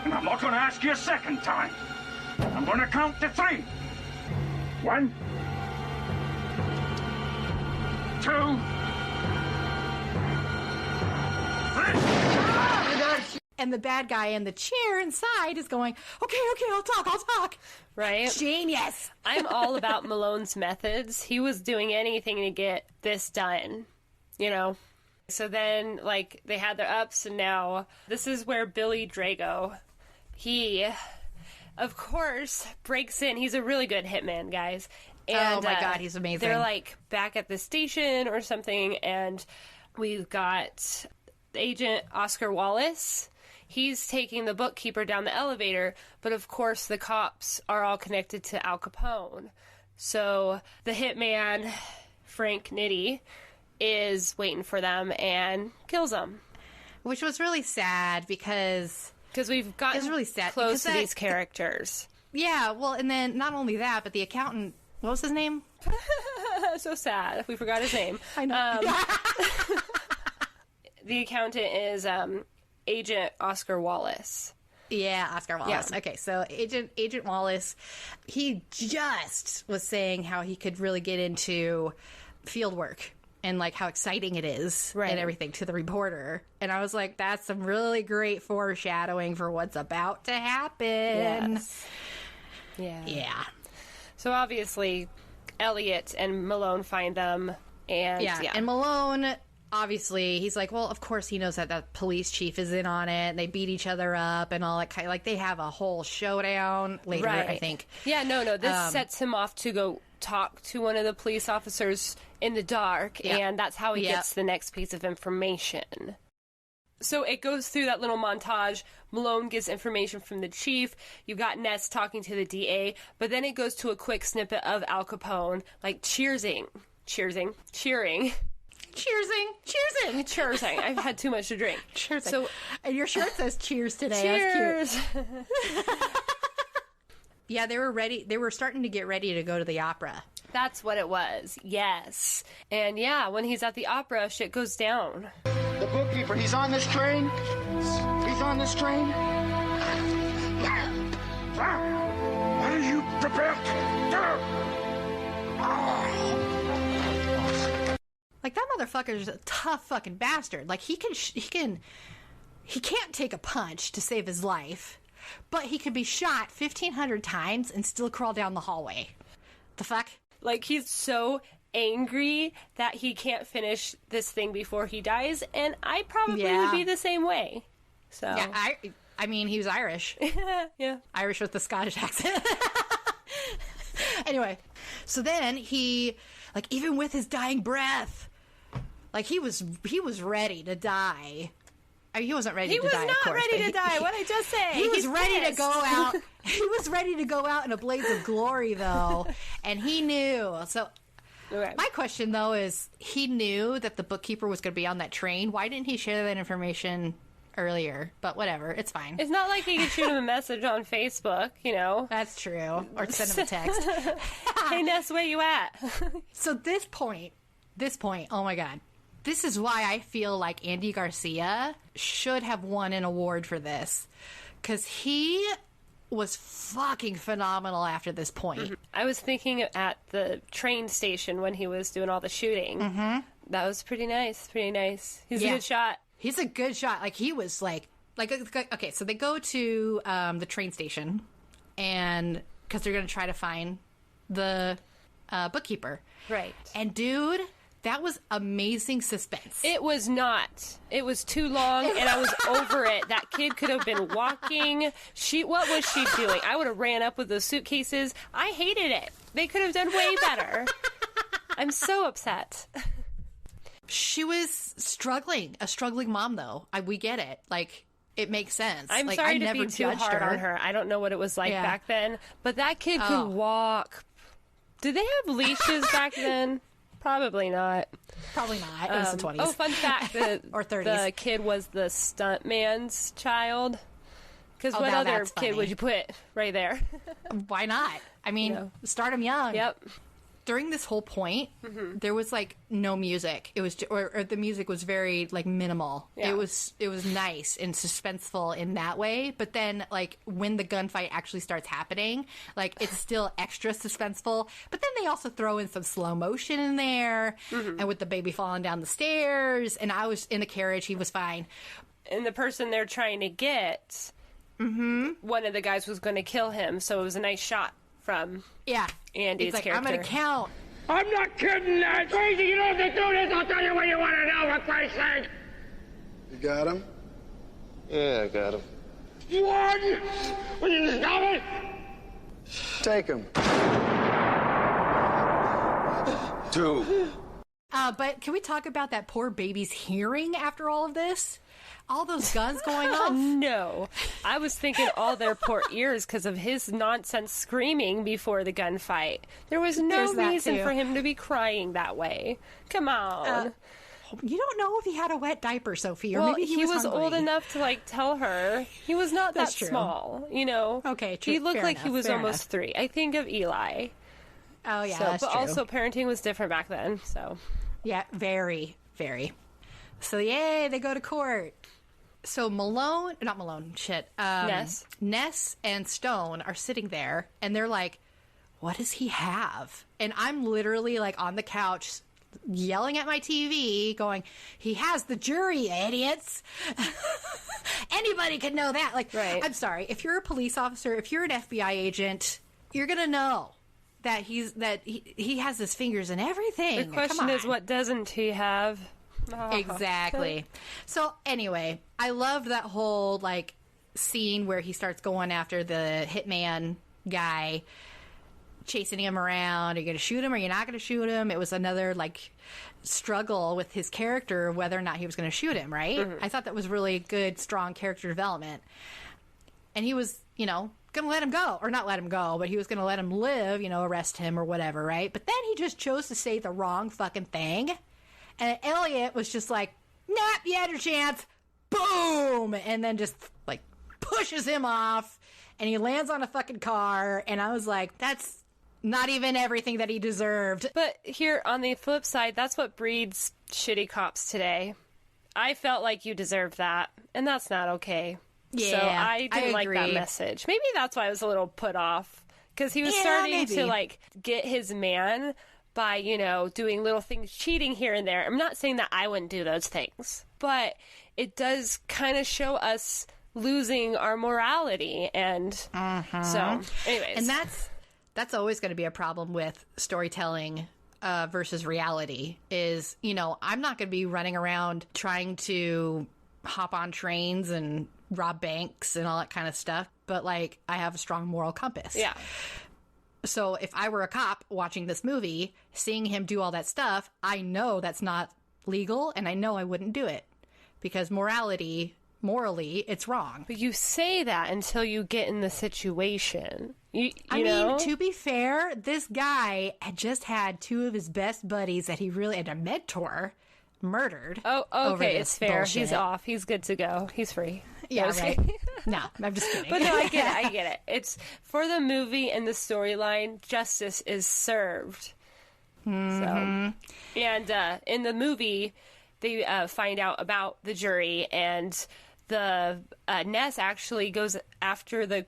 And I'm not going to ask you a second time. I'm going to count to 3. 1, 2, 3. And the bad guy in the chair inside is going, okay, I'll talk. Right? Genius. I'm all about Malone's methods. He was doing anything to get this done, you know? So then, like, they had their ups, and now this is where Billy Drago, he, of course, breaks in. He's a really good hitman, guys. And, oh my God, he's amazing. They're, like, back at the station or something, and we've got Agent Oscar Wallace. he's taking the bookkeeper down the elevator, but of course the cops are all connected to Al Capone. So the hitman, Frank Nitti, is waiting for them and kills them. Which was really sad because we've gotten really sad close to these characters. Yeah, well, and then not only that, but the accountant, what was his name? So sad. We forgot his name. I know. The accountant is Agent Oscar Wallace. Yeah, Oscar Wallace. Yeah. Okay, so Agent Wallace, he just was saying how he could really get into field work and like how exciting it is and everything to the reporter. And I was like, that's some really great foreshadowing for what's about to happen. Yes. Yeah. So obviously, Elliot and Malone find them, and and Malone, obviously, he's like, well, of course he knows that the police chief is in on it, and they beat each other up and all that kind of, like, they have a whole showdown later, I think. Yeah, no, this sets him off to go talk to one of the police officers in the dark, and that's how he gets the next piece of information. So it goes through that little montage. Malone gives information from the chief. You've got Ness talking to the DA. But then it goes to a quick snippet of Al Capone, like cheering. I've had too much to drink. Cheersing. So, and your shirt says cheers today. Cheers. That's cute. Yeah, they were ready. They were starting to get ready to go to the opera. That's what it was. Yes. And yeah, when he's at the opera, shit goes down. The bookkeeper, he's on this train. He's on this train. What are you prepared to do? Like, that motherfucker's a tough fucking bastard. Like, he can't take a punch to save his life, but he could be shot 1,500 times and still crawl down the hallway. The fuck? Like, he's so angry that he can't finish this thing before he dies, and I probably would be the same way. So yeah, I mean, he was Irish. Yeah, Irish with the Scottish accent. Anyway, so then he, like, even with his dying breath, like, he was ready to die. I mean, he wasn't ready to die. He was not ready to die. What I just say? He was ready to go out. He was ready to go out in a blaze of glory, though, and he knew. So, my question though is, he knew that the bookkeeper was going to be on that train. Why didn't he share that information earlier? But whatever, it's fine. It's not like he could shoot him a message on Facebook, you know. That's true. Or send him a text. Hey, Ness, where you at? So this point, oh my God. This is why I feel like Andy Garcia should have won an award for this. Because he was fucking phenomenal after this point. Mm-hmm. I was thinking at the train station when he was doing all the shooting. Mm-hmm. That was pretty nice. He's a good shot. He's a good shot. Like, he was like, okay, so they go to the train station, and because they're going to try to find the bookkeeper. Right. And dude, that was amazing suspense. It was not. It was too long, and I was over it. That kid could have been walking. What was she doing? I would have ran up with those suitcases. I hated it. They could have done way better. I'm so upset. She was struggling. A struggling mom, though. We get it. Like, it makes sense. I'm like, sorry I to never be too hard on her. I don't know what it was like back then, but that kid could walk. Did they have leashes back then? Probably not. Probably not. It was the 20s. Oh, fun fact. Or 30s. The kid was the stuntman's child. Because what other kid would you put right there? Why not? I mean, start him young. Yep. During this whole point, there was, like, no music. It was, or the music was very, like, minimal. Yeah. It was nice and suspenseful in that way. But then, like, when the gunfight actually starts happening, like, it's still extra suspenseful. But then they also throw in some slow motion in there, and with the baby falling down the stairs. And I was in the carriage. He was fine. And the person they're trying to get, one of the guys was going to kill him. So it was a nice shot from Andy's like, character. I'm going to count. I'm not kidding, Ned. Crazy, you don't have to do this. I'll tell you what you want to know, for Christ's sake. You got him? Yeah, I got him. One! Will you stop it? Take him. 2. But can we talk about that poor baby's hearing after all of this? All those guns going off? No. I was thinking all their poor ears because of his nonsense screaming before the gunfight. There was no reason for him to be crying that way. Come on. You don't know if he had a wet diaper, Sophie, or well, maybe he was old enough to, like, tell her. He was not that small, you know? Okay, true. He looked like he was almost 3. I think of Eli. Oh, yeah, so, that's but true. also parenting was different back then, so. Yeah, very, very. So, yay, they go to court. So Ness and Stone are sitting there, and they're like, what does he have? And I'm literally, like, on the couch yelling at my TV, going, he has the jury, idiots. Anybody could know that. Like, right. I'm sorry. If you're a police officer, if you're an FBI agent, you're going to know that he has his fingers in everything. The question is, what doesn't he have? Oh. Exactly. So anyway, I loved that whole like scene where he starts going after the hitman guy, chasing him around. Are you going to shoot him or you're not going to shoot him? It was another like struggle with his character, whether or not he was going to shoot him, right? Mm-hmm. I thought that was really good, strong character development. And he was, you know, going to let him go, or not let him go, but he was going to let him live, you know, arrest him or whatever, right? But then he just chose to say the wrong fucking thing. And Elliot was just like, nah, you had your chance. Boom! And then just, like, pushes him off. And he lands on a fucking car. And I was like, that's not even everything that he deserved. But here, on the flip side, that's what breeds shitty cops today. I felt like you deserved that. And that's not okay. Yeah, so I didn't like that message. Maybe that's why I was a little put off. Because he was starting to, like, get his man by, you know, doing little things, cheating here and there. I'm not saying that I wouldn't do those things, but it does kind of show us losing our morality. And so, anyways. And that's always going to be a problem with storytelling versus reality is, you know, I'm not going to be running around trying to hop on trains and rob banks and all that kind of stuff, but, like, I have a strong moral compass. Yeah. So if I were a cop watching this movie, seeing him do all that stuff, I know that's not legal, and I know I wouldn't do it. Because morally, it's wrong. But you say that until you get in the situation. I mean, to be fair, this guy had just had 2 of his best buddies that he really had a mentor murdered. Oh, okay, it's fair. Bullshit. He's off. He's good to go. He's free. Yeah, right. No, I'm just kidding. But no, I get it. It's for the movie and the storyline, justice is served. Mm-hmm. So, and in the movie, they find out about the jury, and the Ness actually goes after the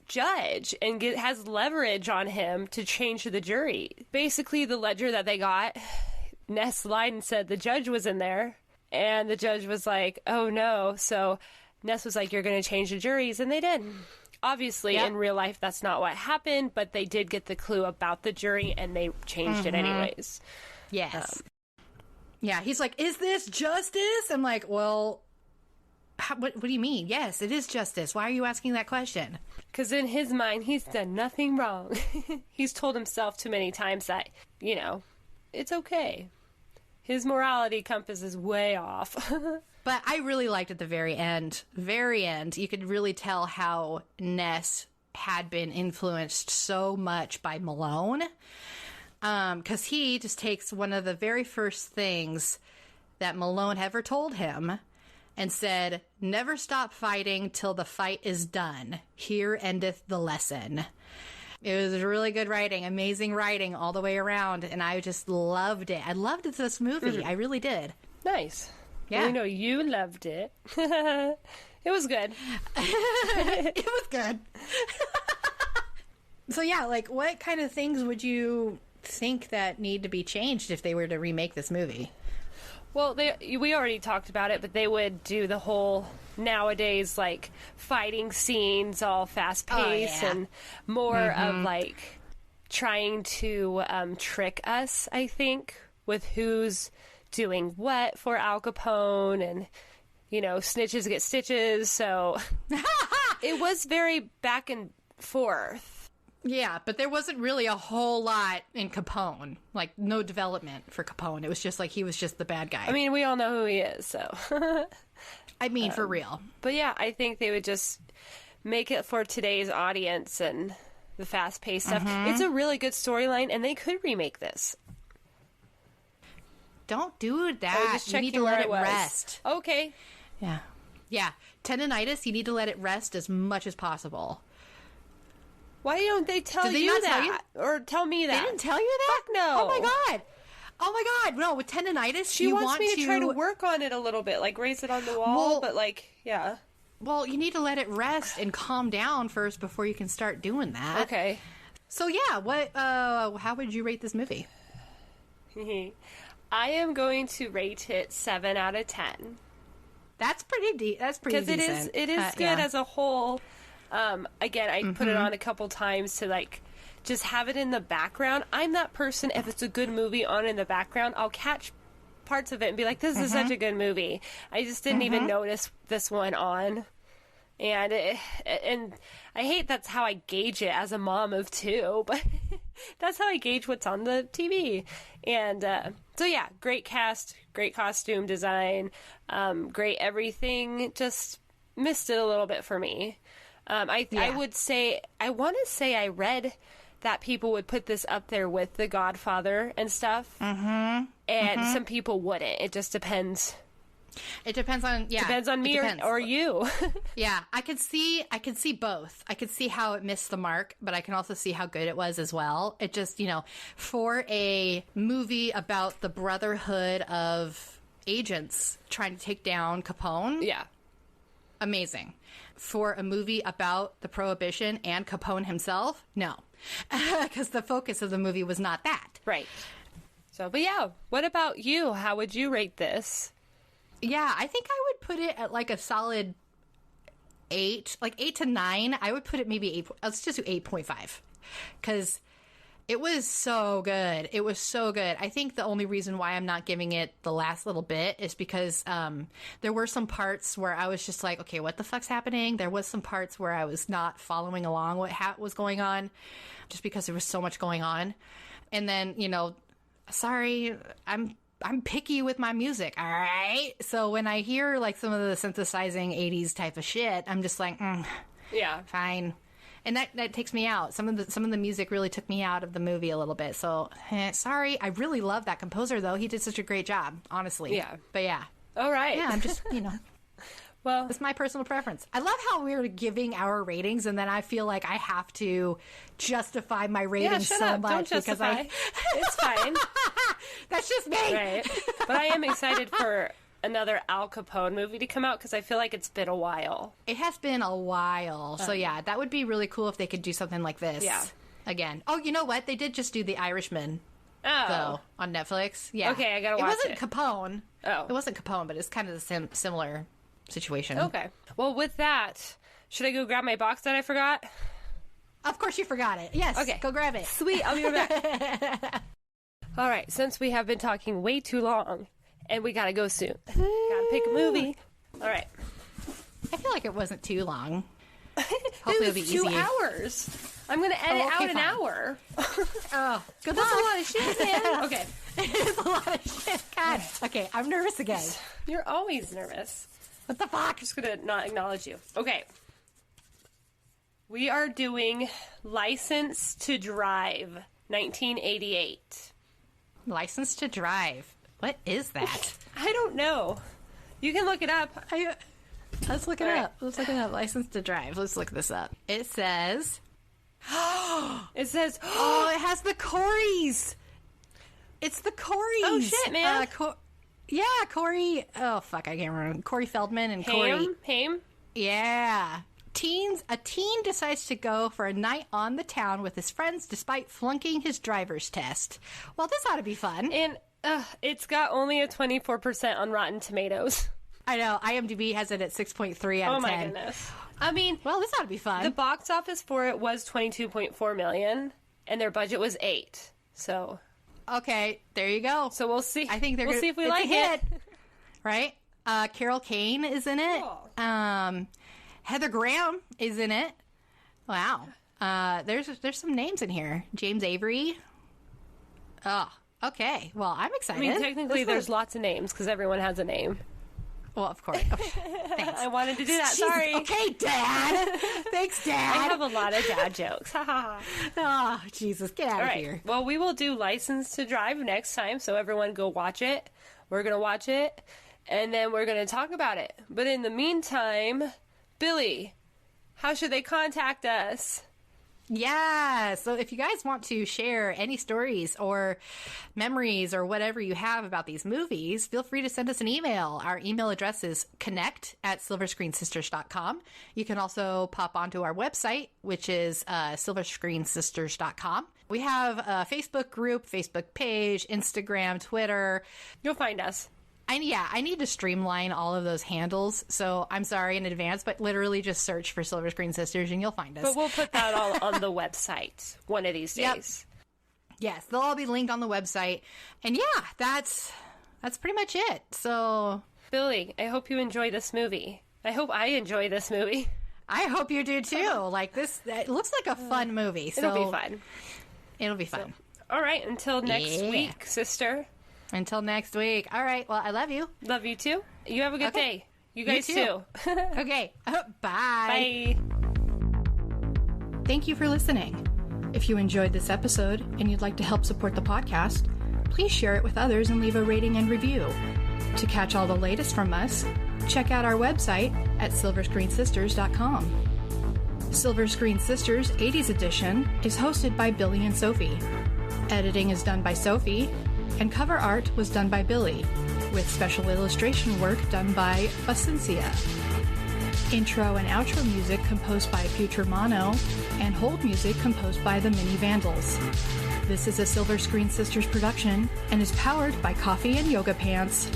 judge and has leverage on him to change the jury. Basically, the ledger that they got, Ness lied and said the judge was in there, and the judge was like, oh no. So Ness was like, you're going to change the juries, and they did. Obviously, in real life, that's not what happened, but they did get the clue about the jury, and they changed it anyways. Yes. Yeah, he's like, is this justice? I'm like, well, what do you mean? Yes, it is justice. Why are you asking that question? Because in his mind, he's done nothing wrong. He's told himself too many times that, you know, it's okay. His morality compass is way off. But I really liked at the very end, you could really tell how Ness had been influenced so much by Malone. Because he just takes one of the very first things that Malone ever told him and said, never stop fighting till the fight is done. Here endeth the lesson. It was really good writing, amazing writing all the way around, and I just loved it. I loved this movie. Mm-hmm. I really did. Nice. Yeah. I know you loved it. It was good. It was good. So yeah, like, what kind of things would you think that need to be changed if they were to remake this movie? Well, we already talked about it, but they would do the whole nowadays, like, fighting scenes all fast-paced and more of, like, trying to trick us, I think, with who's doing what for Al Capone, and, you know, snitches get stitches, so it was very back and forth. Yeah, but there wasn't really a whole lot in Capone. Like, no development for Capone. It was just like he was just the bad guy. I mean, we all know who he is, so. I mean, for real. But yeah, I think they would just make it for today's audience and the fast-paced stuff. It's a really good storyline, and they could remake this. Don't do that. I was just you need to checking let it where it was. rest. Okay. Yeah. Yeah. Tendinitis, you need to let it rest as much as possible. Why don't they tell Did they you not that? tell you? Or tell me that? They didn't tell you that? Fuck no. Oh my god. Oh my god. No, with tendinitis, She wants me to try to work on it a little bit, like raise it on the wall, but like, yeah. Well, you need to let it rest and calm down first before you can start doing that. Okay. So yeah, what? How would you rate this movie? I am going to rate it 7 out of 10. That's pretty. That's pretty decent. Because it is good as a whole. Again, I put it on a couple times to like just have it in the background. I'm that person. If it's a good movie on in the background, I'll catch parts of it and be like, "This is such a good movie." I just didn't even notice this one on. And I hate that's how I gauge it as a mom of 2, but that's how I gauge what's on the TV. And so yeah, great cast, great costume design, great everything. Just missed it a little bit for me. I would say, I want to say I read that people would put this up there with The Godfather and stuff. And some people wouldn't. It just depends. It depends on depends on me or you. Yeah, I could see both. I could see how it missed the mark, but I can also see how good it was as well. It just, for a movie about the brotherhood of agents trying to take down Capone. Yeah. Amazing. For a movie about the prohibition and Capone himself, no. Because the focus of the movie was not that. Right. So, but yeah, what about you? How would you rate this? Yeah, I think I would put it at like a solid 8, like 8 to 9. I would put it maybe 8. Let's just do 8.5 because it was so good. It was so good. I think the only reason why I'm not giving it the last little bit is because there were some parts where I was just like, okay, what the fuck's happening? There was some parts where I was not following along what was going on just because there was so much going on. And then, sorry, I'm picky with my music, all right? So when I hear like some of the synthesizing 80s type of shit, I'm just like, yeah, fine. And that takes me out. Some of the music really took me out of the movie a little bit. So, sorry. I really love that composer though. He did such a great job, honestly. Yeah. But yeah. All right. Yeah, I'm just, well, it's my personal preference. I love how we're giving our ratings, and then I feel like I have to justify my ratings shut so up. much Don't because justify. It's fine. That's just me. Right. But I am excited for another Al Capone movie to come out because I feel like it's been a while. It has been a while. So yeah, that would be really cool if they could do something like this. Yeah. Again. Oh, you know what? They did just do The Irishman. Oh. Though, on Netflix. Yeah. Okay, I gotta watch it. It wasn't Capone. Oh. It wasn't Capone, but it's kind of the similar situation. Okay. Well, with that, should I go grab my box that I forgot? Of course you forgot it. Yes. Okay. Go grab it. Sweet. I'll be right back. All right. Since we have been talking way too long, and we gotta go soon, gotta pick a movie. All right. I feel like it wasn't too long. Hopefully it'll be 2 hours. I'm gonna edit out an hour. Oh, good That's luck. a lot of shit, man. Okay. It is a lot of shit. God. Okay, I'm nervous again. You're always nervous. What the fuck? I'm just gonna not acknowledge you. Okay. We are doing License to Drive, 1988. License to Drive. What is that? I don't know. You can look it up. Let's look it up. Let's look it up. License to Drive. Let's look this up. It says... It says... Oh, it has the Coreys. It's the Coreys. Oh, shit, man. Yeah, Corey... Oh, fuck, I can't remember. Corey Feldman and Corey... Haim? Yeah. A teen decides to go for a night on the town with his friends despite flunking his driver's test. Well, this ought to be fun. And it's got only a 24% on Rotten Tomatoes. I know. IMDb has it at 6.3 out of 10. Oh, my goodness. I mean... Well, this ought to be fun. The box office for it was $22.4 million, and their budget was $8 million. So... Okay, there you go. So we'll see. I think we'll see if we like it. Right? Carol Kane is in it. Oh. Heather Graham is in it. Wow. There's some names in here. James Avery. Oh, okay. Well, I'm excited. I mean, technically, there's lots of names because everyone has a name. Well, of course. Thanks. I wanted to do that. Jesus. Sorry. Okay, Dad. Thanks, Dad. I have a lot of dad jokes. Oh, Jesus. Get out of here. Well, we will do License to Drive next time, so everyone go watch it. We're going to watch it, and then we're going to talk about it. But in the meantime, Billy, how should they contact us? Yeah, so if you guys want to share any stories or memories or whatever you have about these movies, feel free to send us an email. Our email address is connect@silverscreensisters.com. You can also pop onto our website, which is silverscreensisters.com. We have a Facebook group, Facebook page, Instagram, Twitter. You'll find us. I need to streamline all of those handles, so I'm sorry in advance, but literally just search for Silver Screen Sisters and you'll find us. But we'll put that all on the website one of these days. Yep. Yes, they'll all be linked on the website. And yeah, that's pretty much it. So, Billy, I hope you enjoy this movie. I hope I enjoy this movie. I hope you do too. Like this, it looks like a fun movie. So it'll be fun. It'll be fun. So, all right, until next week, sister. Until next week. All right. Well, I love you. Love you too. You have a good day. You guys too. Okay. Bye. Bye. Thank you for listening. If you enjoyed this episode and you'd like to help support the podcast, please share it with others and leave a rating and review. To catch all the latest from us, check out our website at silverscreensisters.com. Silver Screen Sisters 80s edition is hosted by Billy and Sophie. Editing is done by Sophie, and cover art was done by Billy, with special illustration work done by Bacencia. Intro and outro music composed by Future Mono, and hold music composed by the Mini Vandals. This is a Silver Screen Sisters production and is powered by Coffee and Yoga Pants.